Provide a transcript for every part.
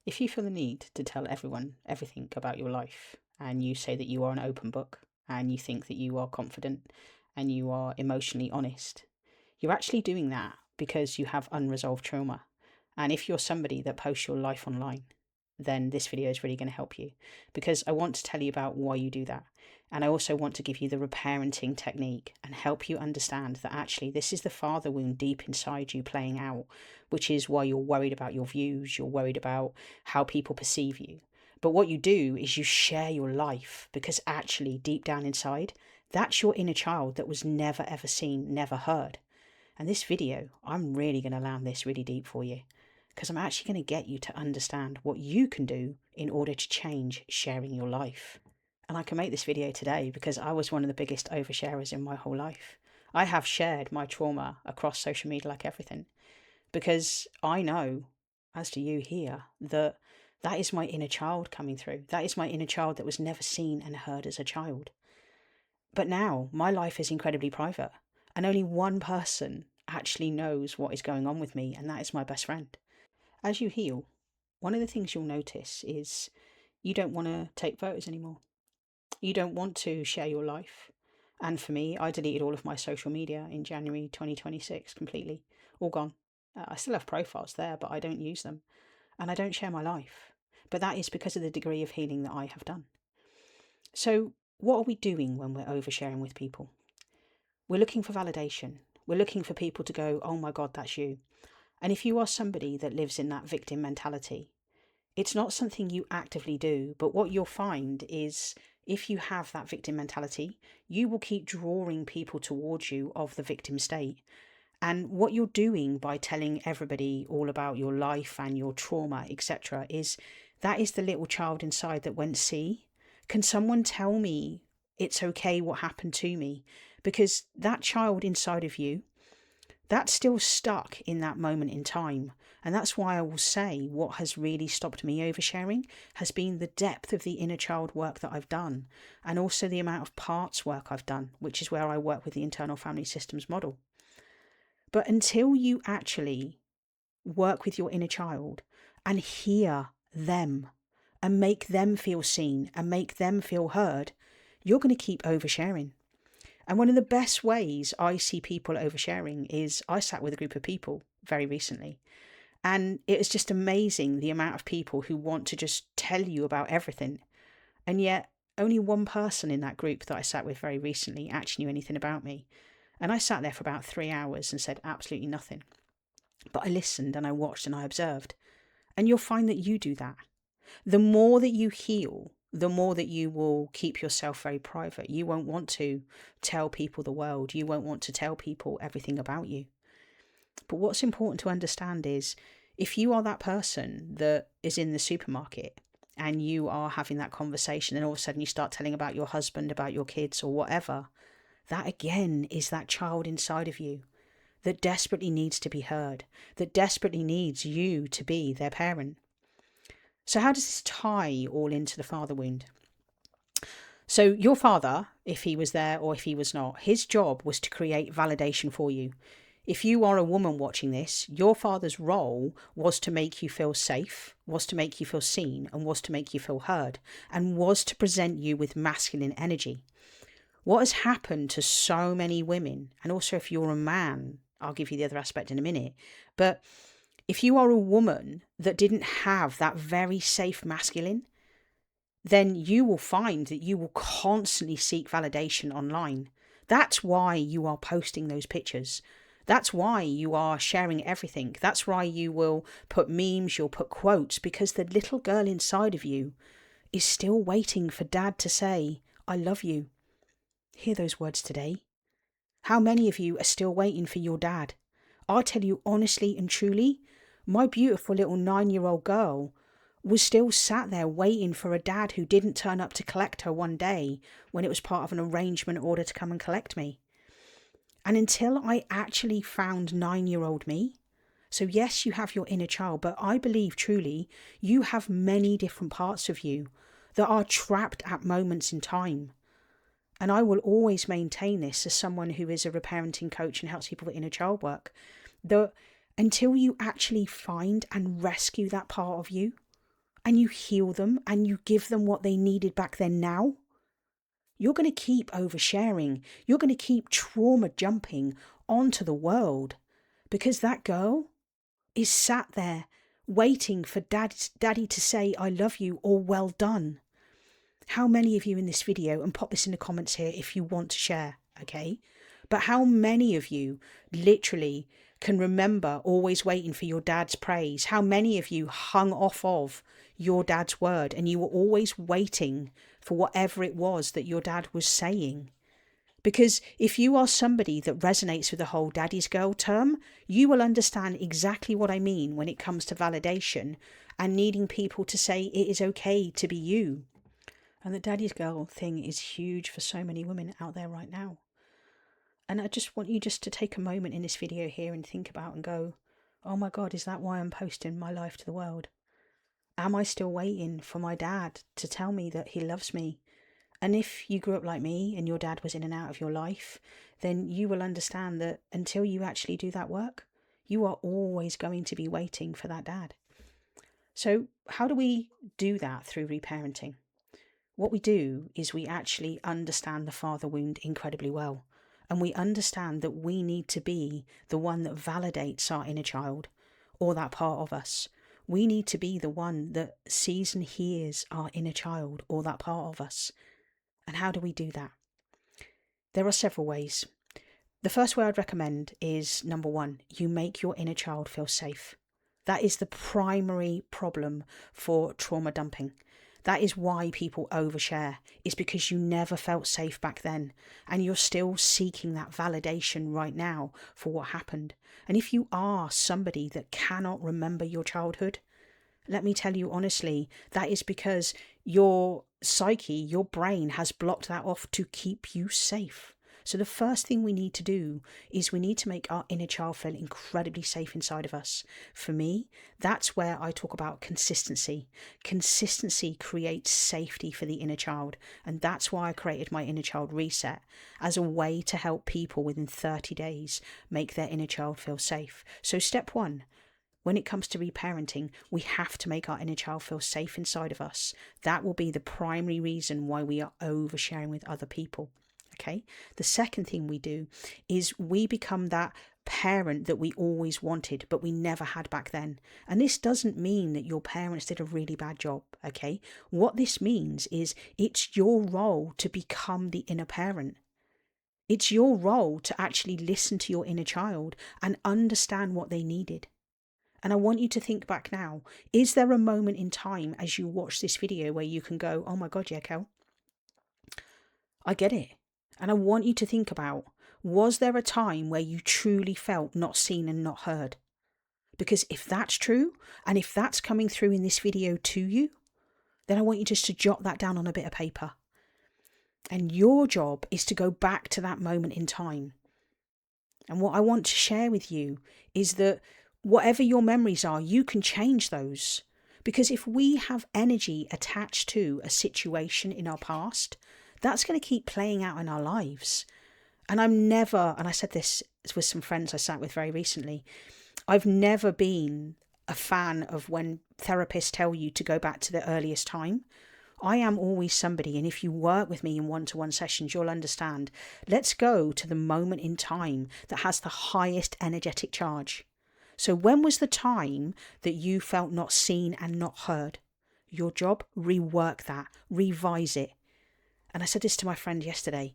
If you feel the need to tell everyone everything about your life, and you say that you are an open book, and you think that you are confident, and you are emotionally honest, you're actually doing that because you have unresolved trauma. And if you're somebody that posts your life online, then this video is really going to help you, because I want to tell you about why you do that. And I also want to give you the reparenting technique and help you understand that actually this is the father wound deep inside you playing out, which is why you're worried about your views, you're worried about how people perceive you. But what you do is you share your life, because actually deep down inside, that's your inner child that was never ever seen, never heard. And this video, I'm really going to land this really deep for you, because I'm actually going to get you to understand what you can do in order to change sharing your life. And I can make this video today because I was one of the biggest oversharers in my whole life. I have shared my trauma across social media like everything, because I know, as do you here, that that is my inner child coming through. That is my inner child that was never seen and heard as a child. But now my life is incredibly private, and only one person actually knows what is going on with me, and that is my best friend. As you heal, one of the things you'll notice is you don't want to take photos anymore. You don't want to share your life. And for me, I deleted all of my social media in January 2026 completely. All gone. I still have profiles there, but I don't use them. And I don't share my life. But that is because of the degree of healing that I have done. So what are we doing when we're oversharing with people? We're looking for validation. We're looking for people to go, oh my God, that's you. And if you are somebody that lives in that victim mentality, it's not something you actively do, but what you'll find is if you have that victim mentality, you will keep drawing people towards you of the victim state. And what you're doing by telling everybody all about your life and your trauma, etc., is that is the little child inside that went, see, can someone tell me it's okay what happened to me? Because that child inside of you, that's still stuck in that moment in time. And that's why I will say what has really stopped me oversharing has been the depth of the inner child work that I've done, and also the amount of parts work I've done, which is where I work with the internal family systems model. But until you actually work with your inner child and hear them and make them feel seen and make them feel heard, you're going to keep oversharing. And one of the best ways I see people oversharing is I sat with a group of people very recently, and it was just amazing the amount of people who want to just tell you about everything. And yet only one person in that group that I sat with very recently actually knew anything about me. And I sat there for about 3 hours and said absolutely nothing. But I listened and I watched and I observed. And you'll find that you do that. The more that you heal, the more that you will keep yourself very private. You won't want to tell people the world. You won't want to tell people everything about you. But what's important to understand is if you are that person that is in the supermarket and you are having that conversation and all of a sudden you start telling about your husband, about your kids or whatever, that again is that child inside of you that desperately needs to be heard, that desperately needs you to be their parent. So how does this tie all into the father wound? So your father, if he was there or if he was not, his job was to create validation for you. If you are a woman watching this, your father's role was to make you feel safe, was to make you feel seen, and was to make you feel heard, and was to present you with masculine energy. What has happened to so many women, and also if you're a man, I'll give you the other aspect in a minute, but if you are a woman that didn't have that very safe masculine, then you will find that you will constantly seek validation online. That's why you are posting those pictures. That's why you are sharing everything. That's why you will put memes, you'll put quotes, because the little girl inside of you is still waiting for dad to say, I love you. Hear those words today. How many of you are still waiting for your dad? I'll tell you honestly and truly, my beautiful little 9-year-old girl was still sat there waiting for a dad who didn't turn up to collect her one day when it was part of an arrangement order to come and collect me. And until I actually found 9-year-old me, so yes, you have your inner child, but I believe truly you have many different parts of you that are trapped at moments in time. And I will always maintain this as someone who is a reparenting coach and helps people with inner child work, that until you actually find and rescue that part of you, and you heal them and you give them what they needed back then now, you're going to keep oversharing. You're going to keep trauma jumping onto the world because that girl is sat there waiting for daddy to say, I love you, or well done. How many of you in this video, and pop this in the comments here if you want to share, okay? But how many of you literally can remember always waiting for your dad's praise? How many of you hung off of your dad's word and you were always waiting for whatever it was that your dad was saying? Because if you are somebody that resonates with the whole daddy's girl term, you will understand exactly what I mean when it comes to validation and needing people to say it is okay to be you. And the daddy's girl thing is huge for so many women out there right now. And I just want you just to take a moment in this video here and think about and go, oh my God, is that why I'm posting my life to the world? Am I still waiting for my dad to tell me that he loves me? And if you grew up like me and your dad was in and out of your life, then you will understand that until you actually do that work, you are always going to be waiting for that dad. So how do we do that through reparenting? What we do is we actually understand the father wound incredibly well. And we understand that we need to be the one that validates our inner child or that part of us. We need to be the one that sees and hears our inner child or that part of us. And how do we do that? There are several ways. The first way I'd recommend is, number one, you make your inner child feel safe. That is the primary problem for trauma dumping. That is why people overshare. It's because you never felt safe back then and you're still seeking that validation right now for what happened. And if you are somebody that cannot remember your childhood, let me tell you honestly, that is because your psyche, your brain has blocked that off to keep you safe. So the first thing we need to do is we need to make our inner child feel incredibly safe inside of us. For me, that's where I talk about consistency. Consistency creates safety for the inner child. And that's why I created my inner child reset as a way to help people within 30 days make their inner child feel safe. So step one, when it comes to reparenting, we have to make our inner child feel safe inside of us. That will be the primary reason why we are oversharing with other people. Okay. The second thing we do is we become that parent that we always wanted, but we never had back then. And this doesn't mean that your parents did a really bad job. Okay. What this means is it's your role to become the inner parent. It's your role to actually listen to your inner child and understand what they needed. And I want you to think back now. Is there a moment in time as you watch this video where you can go, oh my God, yeah, Kel, I get it. And I want you to think about, was there a time where you truly felt not seen and not heard? Because if that's true, and if that's coming through in this video to you, then I want you just to jot that down on a bit of paper. And your job is to go back to that moment in time. And what I want to share with you is that whatever your memories are, you can change those. Because if we have energy attached to a situation in our past, that's going to keep playing out in our lives. And I said this with some friends I sat with very recently, I've never been a fan of when therapists tell you to go back to the earliest time. I am always somebody, and if you work with me in one-to-one sessions, you'll understand. Let's go to the moment in time that has the highest energetic charge. So when was the time that you felt not seen and not heard? Your job, rework that, revise it. And I said this to my friend yesterday.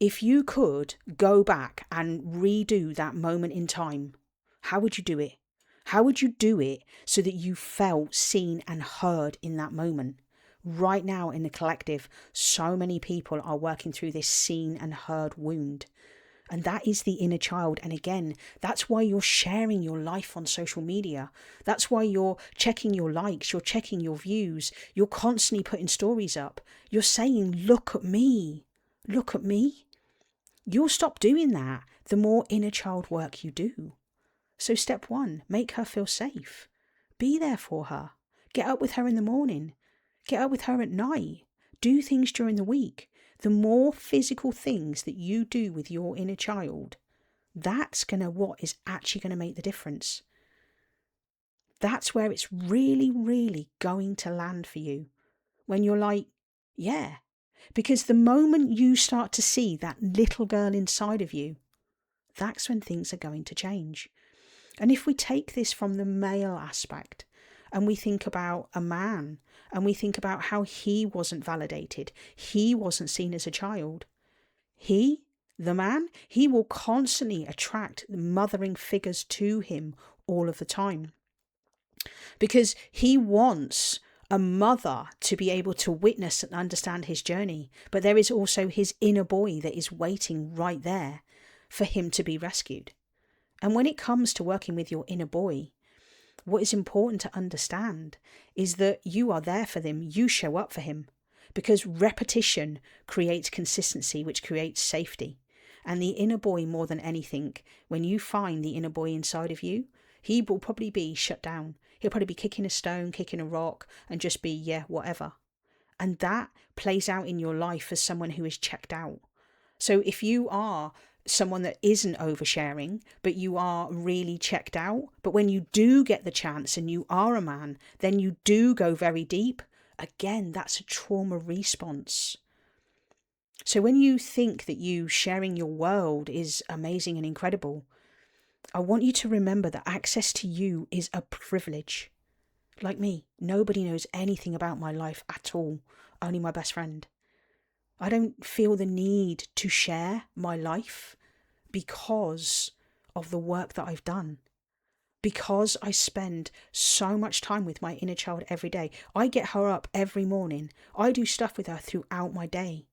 If you could go back and redo that moment in time, how would you do it? How would you do it so that you felt seen and heard in that moment? Right now in the collective, so many people are working through this seen and heard wound. And that is the inner child. And again, that's why you're sharing your life on social media. That's why you're checking your likes, you're checking your views, you're constantly putting stories up. You're saying, look at me, look at me. You'll stop doing that the more inner child work you do. So step one, make her feel safe. Be there for her. Get up with her in the morning. Get up with her at night. Do things during the week. The more physical things that you do with your inner child, that's what is actually going to make the difference. That's where it's really, really going to land for you. When you're like, yeah. Because the moment you start to see that little girl inside of you, that's when things are going to change. And if we take this from the male aspect and we think about a man and we think about how he wasn't validated, he wasn't seen as a child, the man, he will constantly attract mothering figures to him all of the time because he wants a mother to be able to witness and understand his journey. But there is also his inner boy that is waiting right there for him to be rescued. And when it comes to working with your inner boy, what is important to understand is that you are there for them. You show up for him because repetition creates consistency, which creates safety. And the inner boy, more than anything, when you find the inner boy inside of you, he will probably be shut down. He'll probably be kicking a stone, kicking a rock, and just be, yeah, whatever. And that plays out in your life as someone who is checked out. So if you are someone that isn't oversharing, but you are really checked out, but when you do get the chance and you are a man, then you do go very deep, again, that's a trauma response. So when you think that you sharing your world is amazing and incredible, I want you to remember that access to you is a privilege. Like me, nobody knows anything about my life at all, only my best friend. I don't feel the need to share my life because of the work that I've done. Because I spend so much time with my inner child every day. I get her up every morning. I do stuff with her throughout my day.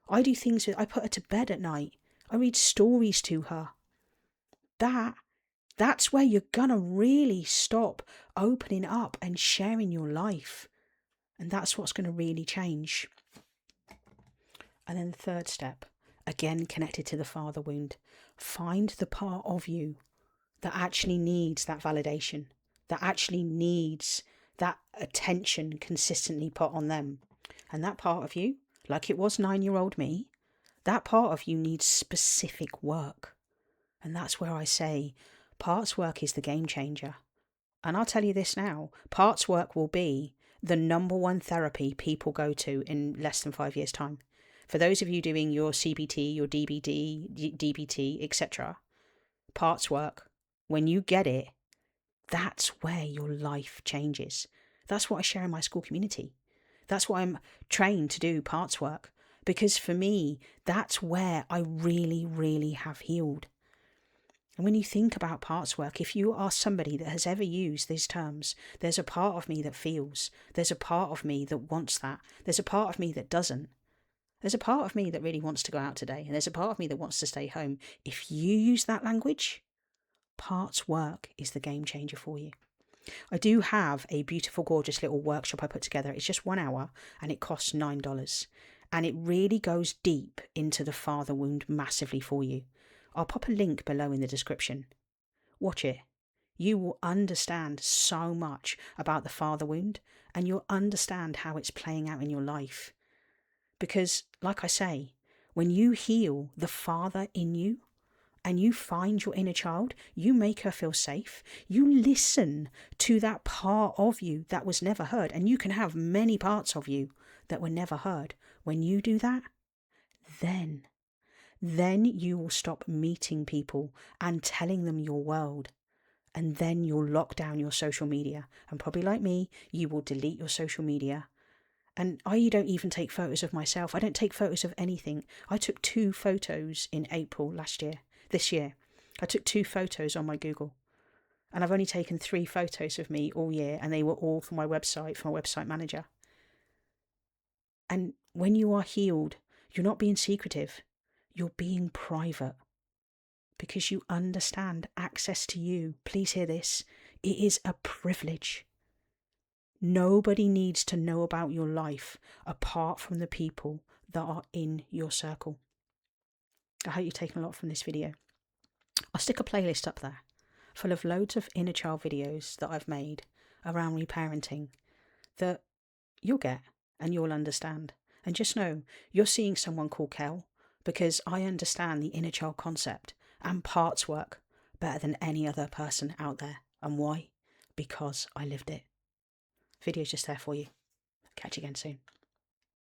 I do things I put her to bed at night. I read stories to her. That's where you're gonna really stop opening up and sharing your life. And that's what's gonna really change. And then the third step, again connected to the father wound. Find the part of you that actually needs that validation, that actually needs that attention consistently put on them. And that part of you, like it was 9-year-old me, that part of you needs specific work. And that's where I say parts work is the game changer. And I'll tell you this now, parts work will be the number one therapy people go to in less than 5 years' time. For those of you doing your CBT, your DBT, etc., parts work, when you get it, that's where your life changes. That's what I share in my school community. That's why I'm trained to do parts work. Because for me, that's where I really, really have healed. And when you think about parts work, if you are somebody that has ever used these terms, there's a part of me that feels, there's a part of me that wants that, there's a part of me that doesn't. There's a part of me that really wants to go out today, and there's a part of me that wants to stay home. If you use that language, parts work is the game changer for you. I do have a beautiful, gorgeous little workshop I put together. It's just 1 hour and it costs $9. And it really goes deep into the father wound massively for you. I'll pop a link below in the description. Watch it. You will understand so much about the father wound and you'll understand how it's playing out in your life. Because, like I say, when you heal the father in you and you find your inner child, you make her feel safe. You listen to that part of you that was never heard. And you can have many parts of you that were never heard. When you do that, then you will stop meeting people and telling them your world. And then you'll lock down your social media. And probably like me, you will delete your social media. And I don't even take photos of myself. I don't take photos of anything. I took 2 photos in April this year. I took 2 photos on my Google. And I've only taken 3 photos of me all year. And they were all for my website, for my website manager. And when you are healed, you're not being secretive. You're being private. Because you understand access to you. Please hear this. It is a privilege. Nobody needs to know about your life apart from the people that are in your circle. I hope you've taken a lot from this video. I'll stick a playlist up there full of loads of inner child videos that I've made around reparenting that you'll get and you'll understand. And just know you're seeing someone called Kel because I understand the inner child concept and parts work better than any other person out there. And why? because I lived it. Video's just there for you. Catch you again soon.